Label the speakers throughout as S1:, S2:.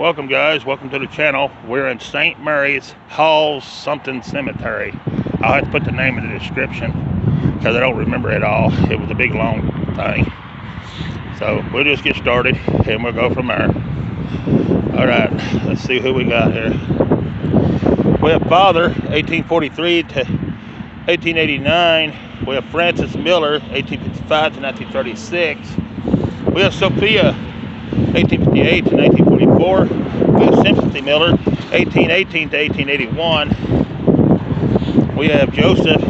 S1: Welcome guys, welcome to the channel. We're in St. Mary's Halls something cemetery. I'll have to put the name in the description because I don't remember it all. It was a big long thing. So we'll just get started and we'll go from there. Alright, let's see who we got here. We have Father, 1843 to 1889. We have Francis Miller, 1855 to 1936. We have Sophia, 1858 to 1944. We have Sympathy Miller, 1818 to 1881. We have Joseph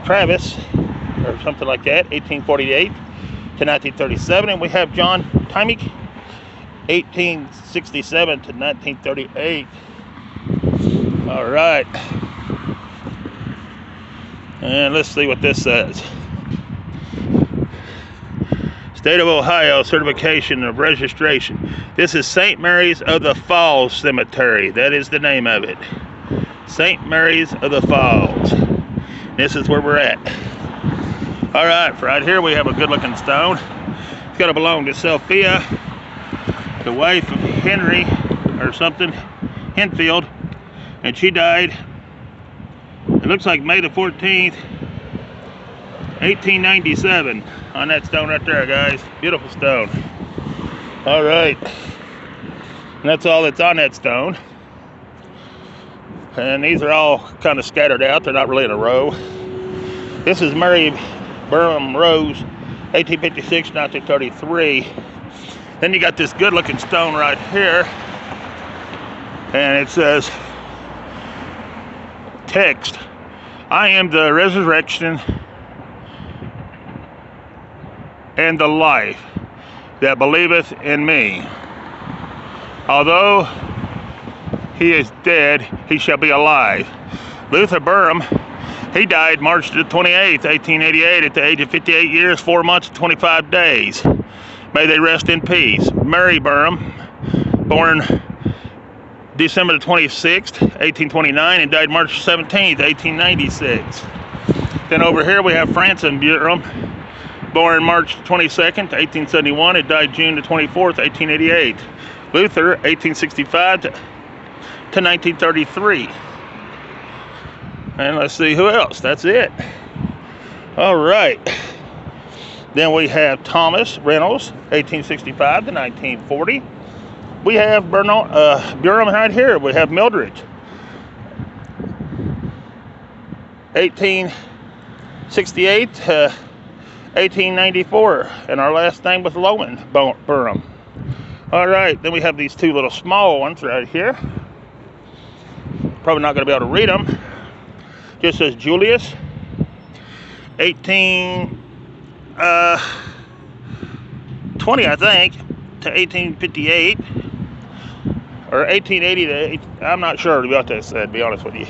S1: Travis, or something like that, 1848 to 1937. And we have John Tymick, 1867 to 1938. All right. And let's see what this says. State of Ohio certification of registration. This is St. Mary's of the Falls Cemetery. That is the name of it. St. Mary's of the Falls. This is where we're at. All right, right here we have a good looking stone. It's got to belong to Sophia, the wife of Henry or something, Henfield, and she died, it looks like May the 14th, 1897. On that stone right there, guys. Beautiful stone. All right. And that's all that's on that stone. And these are all kind of scattered out. They're not really in a row. This is Mary Burham Rose, 1856 to 1933. Then you got this good looking stone right here. And it says, text, I am the resurrection and the life that believeth in me. Although he is dead, he shall be alive. Luther Burham, he died March the 28th, 1888 at the age of 58 years, 4 months, and 25 days. May they rest in peace. Mary Burham, born December the 26th, 1829, and died March 17th, 1896. Then over here we have Francis Burham, born March 22nd, 1871, and died June the 24th, 1888. Luther, 1865 to 1933. And let's see who else. That's it. All right. Then we have Thomas Reynolds, 1865 to 1940. We have Burham right here. We have Mildred, 1868 to 1894, and our last name was Loman Burham. All right, then we have these two little small ones right here. Probably not going to be able to read them. Just says Julius, 1820, I think, to 1858, or 1880 to I'm not sure about this, to be honest with you.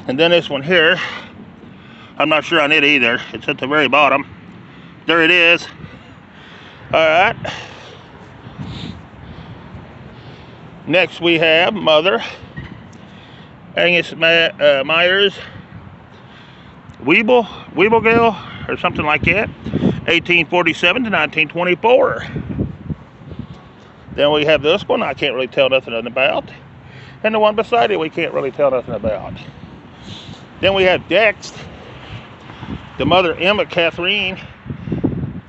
S1: And then this one here, I'm not sure on it either. It's at the very bottom. There it is. All right. Next we have Mother Agnes Myers Weeblegale or something like that, 1847 to 1924. Then we have this one I can't really tell nothing about, and the one beside it we can't really tell nothing about. Then we have Dex, the mother Emma Catherine,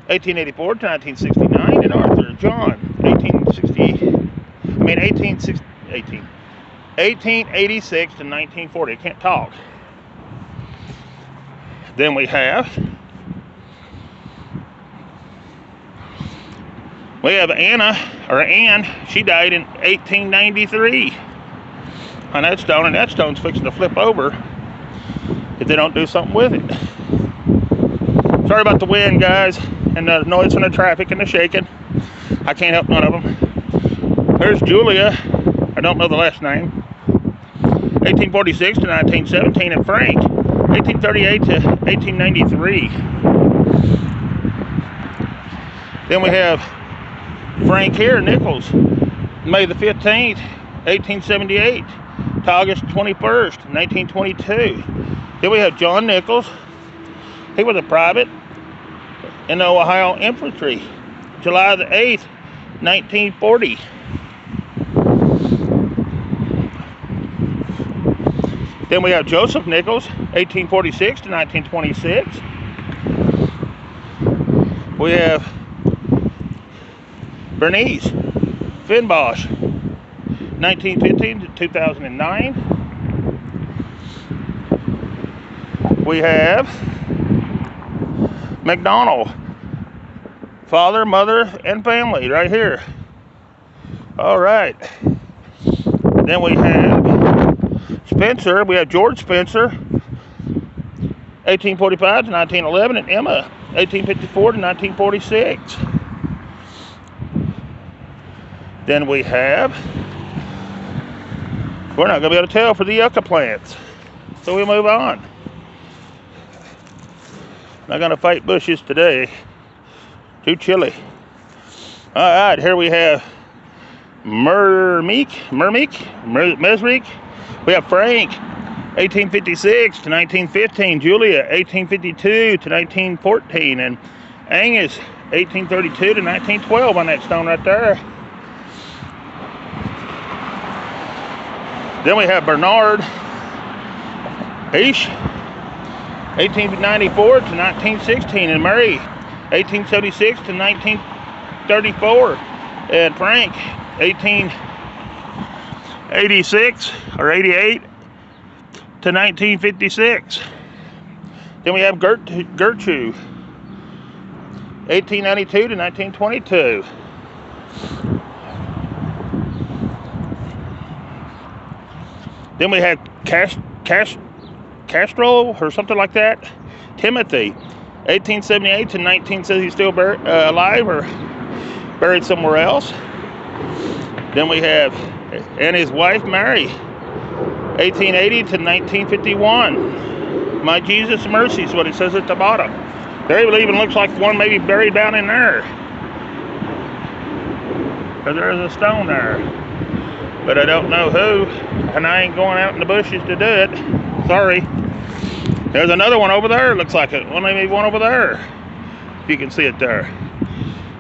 S1: 1884 to 1969, and Arthur John, 1886 to 1940. I can't talk. Then we have Anne. She died in 1893 on that stone, and that stone's fixing to flip over if they don't do something with it. Sorry about the wind, guys, and the noise from the traffic and the shaking. I can't help none of them. There's Julia, I don't know the last name, 1846 to 1917, and Frank, 1838 to 1893. Then we have Frank here, Nichols, May the 15th, 1878 to August 21st, 1922. Then we have John Nichols. He was a private in the Ohio Infantry, July the 8th, 1940. Then we have Joseph Nichols, 1846 to 1926. We have Bernice Finbosch, 1915 to 2009. We have McDonald, father, mother, and family right here. All right. Then we have Spencer. We have George Spencer, 1845 to 1911, and Emma, 1854 to 1946. Then we have, we're not going to be able to tell for the yucca plants, so we move on. Not going to fight bushes today. Too chilly. All right, here we have Mesrick. We have Frank, 1856 to 1915. Julia, 1852 to 1914. And Angus, 1832 to 1912 on that stone right there. Then we have Bernard Ish, 1894 to 1916. And Mary, 1876 to 1934. And Frank, 1886 or 88 to 1956. Then we have Gertrude, 1892 to 1922. Then we have Castro or something like that. Timothy, 1878 to 1960. He's still alive or buried somewhere else. Then we have, and his wife Mary, 1880 to 1951. My Jesus mercy is what it says at the bottom. There even looks like one maybe buried down in there, because there's a stone there, but I don't know who, and I ain't going out in the bushes to do it. Sorry. There's another one over there. Looks like it. Well, maybe one over there, if you can see it there.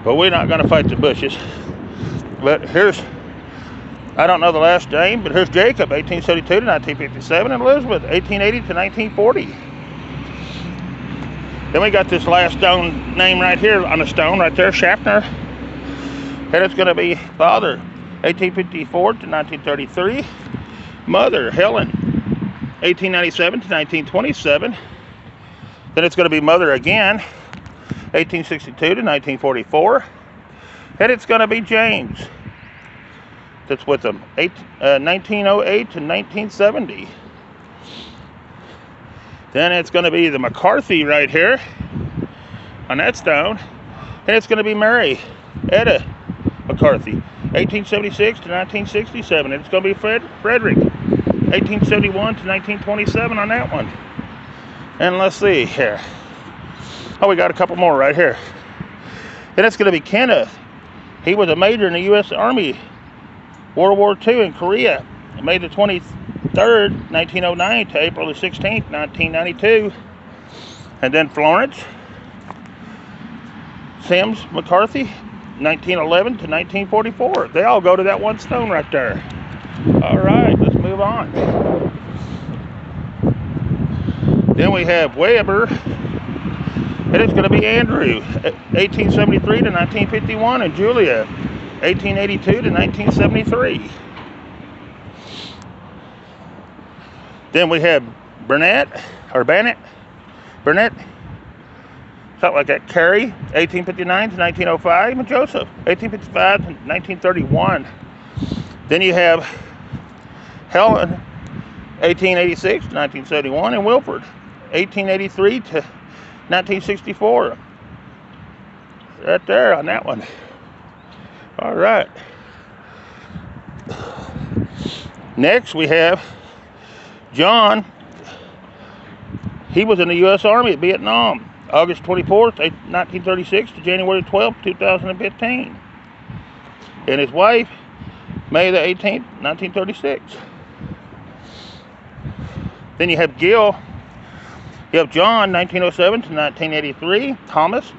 S1: But we're not going to fight the bushes. But here's, I don't know the last name, but here's Jacob, 1872 to 1957, and Elizabeth, 1880 to 1940. Then we got this last stone name right here on the stone right there, Schaffner. And it's going to be father, 1854 to 1933. Mother, Helen, 1897 to 1927. Then it's going to be mother again, 1862 to 1944. And it's going to be James that's with them, 1908 to 1970. Then it's going to be the McCarthy right here on that stone. And it's going to be Mary Etta McCarthy, 1876 to 1967. And it's going to be Frederick, 1871 to 1927 on that one. And let's see here. Oh, we got a couple more right here. And it's going to be Kenneth. He was a major in the U.S. Army, World War II in Korea, May the 23rd, 1909 to April the 16th, 1992. And then Florence Sims McCarthy, 1911 to 1944. They all go to that one stone right there. All right, let's move on. Then we have Weber, and it's going to be Andrew, 1873 to 1951, and Julia, 1882 to 1973. Then we have Burnett, something like that. Carrie, 1859 to 1905, and Joseph, 1855 to 1931. Then you have Helen, 1886 to 1971, and Wilford, 1883 to 1964. Right there on that one. All right. Next we have John. He was in the U.S. Army at Vietnam, August 24th, 1936 to January 12th, 2015. And his wife, May the 18th, 1936. Then you have Gil. You have John, 1907 to 1983. Thomas,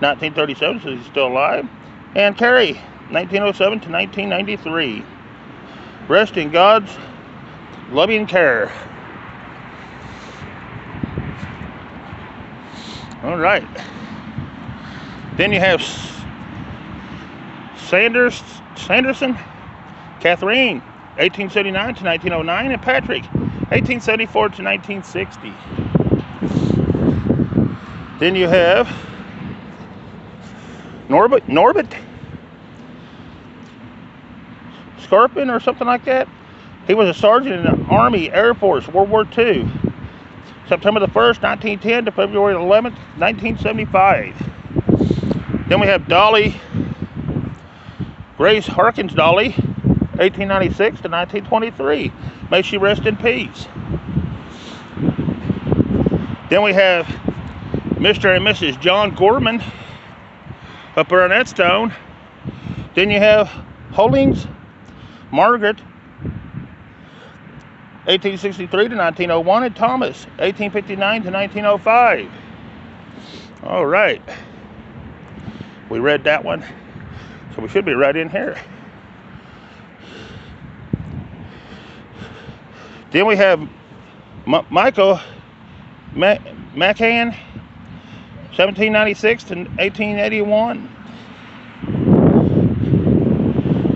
S1: 1937, so he's still alive. And Carrie, 1907 to 1993. Rest in God's loving care. All right. Then you have Sanderson, Catherine, 1879 to 1909, and Patrick, 1874 to 1960. Then you have Norbert Scarpin or something like that. He was a sergeant in the Army Air Force, World War II. September the 1st, 1910 to February 11th, 1975. Then we have Dolly, Grace Harkins Dolly, 1896 to 1923. May she rest in peace. Then we have Mr. and Mrs. John Gorman up there on that stone. Then you have Hollings Margaret, 1863 to 1901, and Thomas, 1859 to 1905. All right. We read that one, so we should be right in here. Then we have Michael McCann, 1796 to 1881.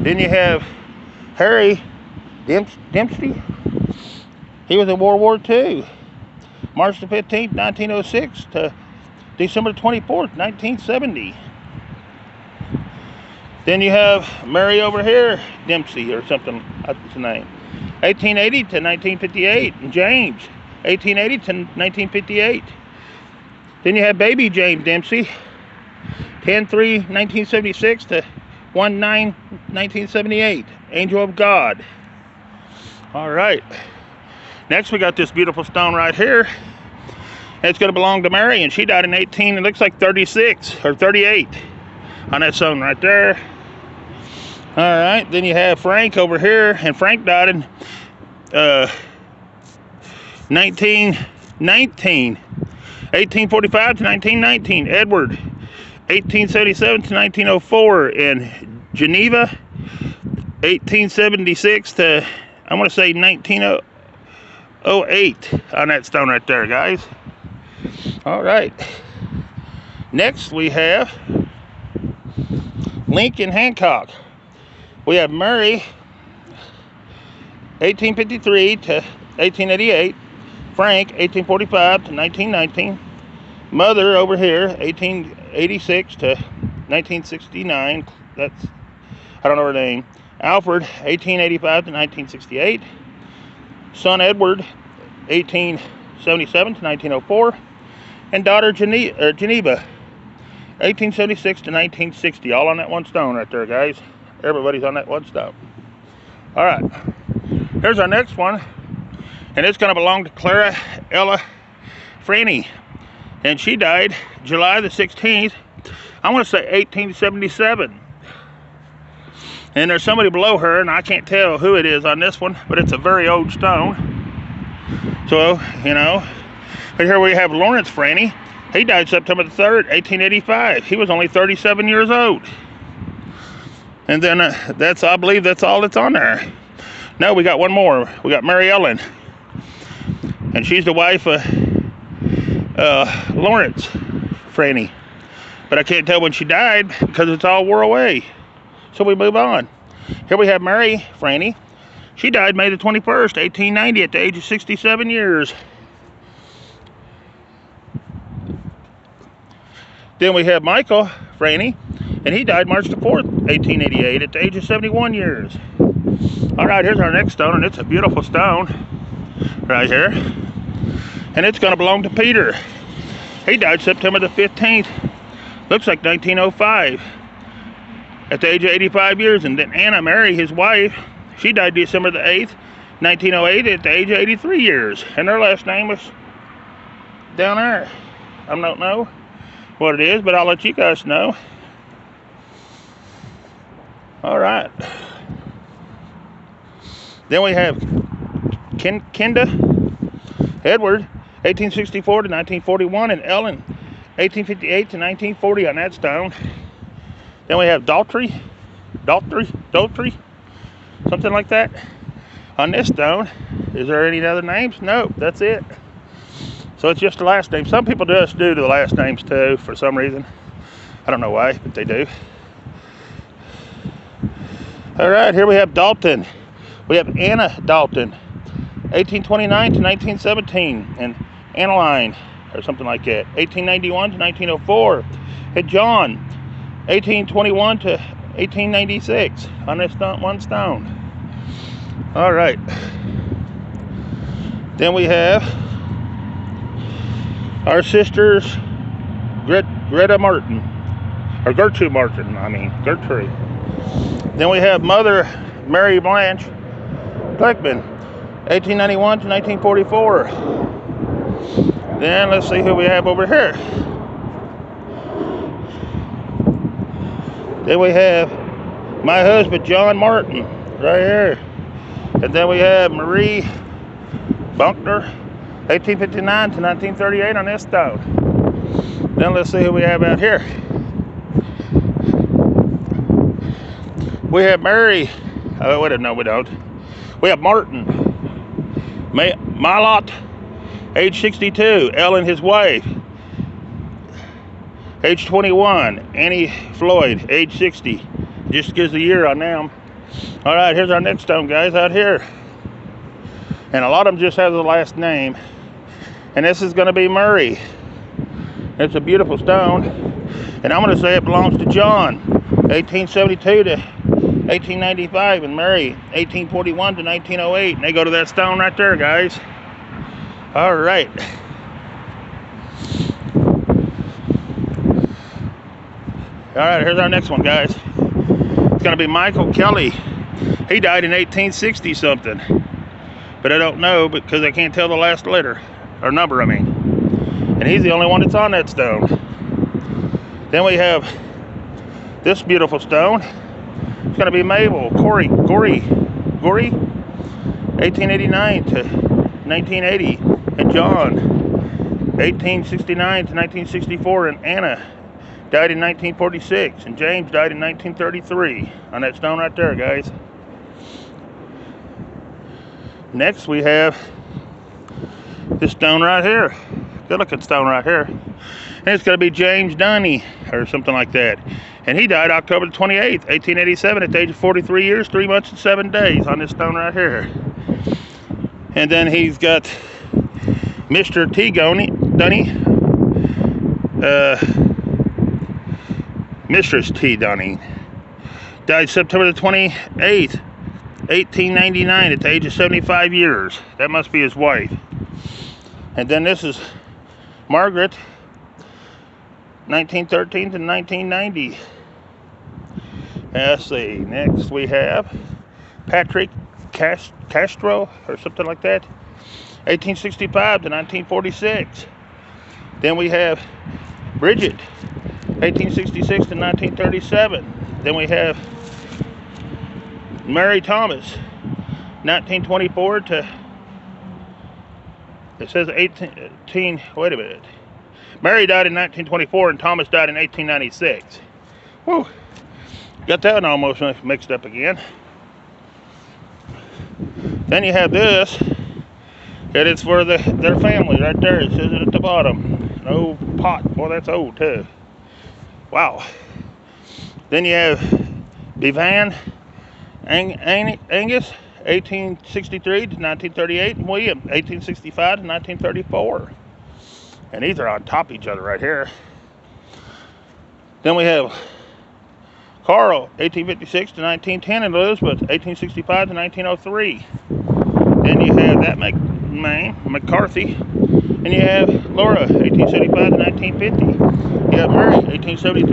S1: Then you have Harry Dempsey. He was in World War II, March the 15th, 1906 to December 24th, 1970. Then you have Mary over here, Dempsey or something, that's the name. 1880 to 1958, and James, 1880 to 1958. Then you have baby James Dempsey, 10/3/1976 to 1/9/1978, Angel of God. All right. Next we got this beautiful stone right here. It's going to belong to Mary, and she died in 18, it looks like 36 or 38 on that stone right there. All right, then you have Frank over here, and Frank died in 1845 to 1919. Edward, 1877 to 1904 in Geneva, 1876 to, I want to say 1908 on that stone right there, guys. All right. Next we have Lincoln Hancock. We have Mary, 1853 to 1888. Frank, 1845 to 1919. Mother over here, 1886 to 1969. That's, I don't know her name. Alfred, 1885 to 1968. Son Edward, 1877 to 1904. And daughter Geneva, 1876 to 1960. All on that one stone right there, guys. Everybody's on that one stone. All right. Here's our next one. And it's going to belong to Clara Ella Franny. And she died July the 16th, I want to say 1877. And there's somebody below her, and I can't tell who it is on this one, but it's a very old stone. So, you know. But here we have Lawrence Franny. He died September the 3rd, 1885. He was only 37 years old. And then I believe that's all that's on there. No, we got one more. We got Mary Ellen. And she's the wife of Lawrence Franny. But I can't tell when she died because it's all wore away. So we move on. Here we have Mary Franny. She died May the 21st, 1890 at the age of 67 years. Then we have Michael Franny, and he died March the 4th, 1888 at the age of 71 years. All right, here's our next stone, and it's a beautiful stone right here. And it's going to belong to Peter. He died September the 15th, looks like 1905, at the age of 85 years. And then Anna Mary, his wife, she died December the 8th, 1908 at the age of 83 years. And her last name was down there. I don't know what it is, but I'll let you guys know. All right. Then we have Kenda Edward, 1864 to 1941, and Ellen, 1858 to 1940 on that stone. Then we have Daltrey, something like that, on this stone. Is there any other names? No, that's it. So it's just the last name. Some people just do the last names too for some reason. I don't know why, but they do. All right, here we have Dalton. We have Anna Dalton, 1829 to 1917, and Annaline, or something like that, 1891 to 1904. And John, 1821 to 1896, on this one stone. All right. Then we have our sisters, Greta Martin, or Gertrude Martin, Gertrude. Then we have Mother Mary Blanche Glickman, 1891 to 1944. Then let's see who we have over here. Then we have my husband, John Martin, right here. And then we have Marie Bunkner, 1859 to 1938 on this stone. Then let's see who we have out here. We have Mary. Oh, wait, no, we don't. We have Martin Malott, age 62. Ellen, his wife, age 21. Annie Floyd, age 60. Just gives the year on them. All right, here's our next stone, guys, out here. And a lot of them just have the last name. And this is going to be Murray. It's a beautiful stone. And I'm going to say it belongs to John, 1872 to 1895, and Mary, 1841 to 1908. And they go to that stone right there, guys. All right. All right, here's our next one, guys. It's going to be Michael Kelly. He died in 1860 something. But I don't know because I can't tell the last letter, or number, And he's the only one that's on that stone. Then we have this beautiful stone. It's going to be Mabel Gory, 1889 to 1980. And John, 1869 to 1964. And Anna died in 1946. And James died in 1933 on that stone right there, guys. Next we have this stone right here. Good looking stone right here. And it's going to be James Dunny, or something like that. And he died October 28th, 1887 at the age of 43 years, 3 months and 7 days on this stone right here. And then he's got Mr. T. Dunny, Mistress T. Dunny, died September the 28th, 1899 at the age of 75 years. That must be his wife. And then this is Margaret, 1913 to 1990. Let's see. Next we have Patrick Castro, or something like that, 1865 to 1946. Then we have Bridget, 1866 to 1937. Then we have Mary Thomas, 1924 to, it says 18, wait a minute. Mary died in 1924 and Thomas died in 1896. Whew. Got that one almost mixed up again. Then you have this, that it's for their family right there. It says it at the bottom. An old pot. Boy, that's old too. Wow. Then you have Bevan Angus, 1863 to 1938, and William, 1865 to 1934. And these are on top of each other right here. Then we have Carl, 1856 to 1910, and Elizabeth, 1865 to 1903. Then you have that McCarthy, and you have Laura, 1875 to 1950. You have Mary, 1872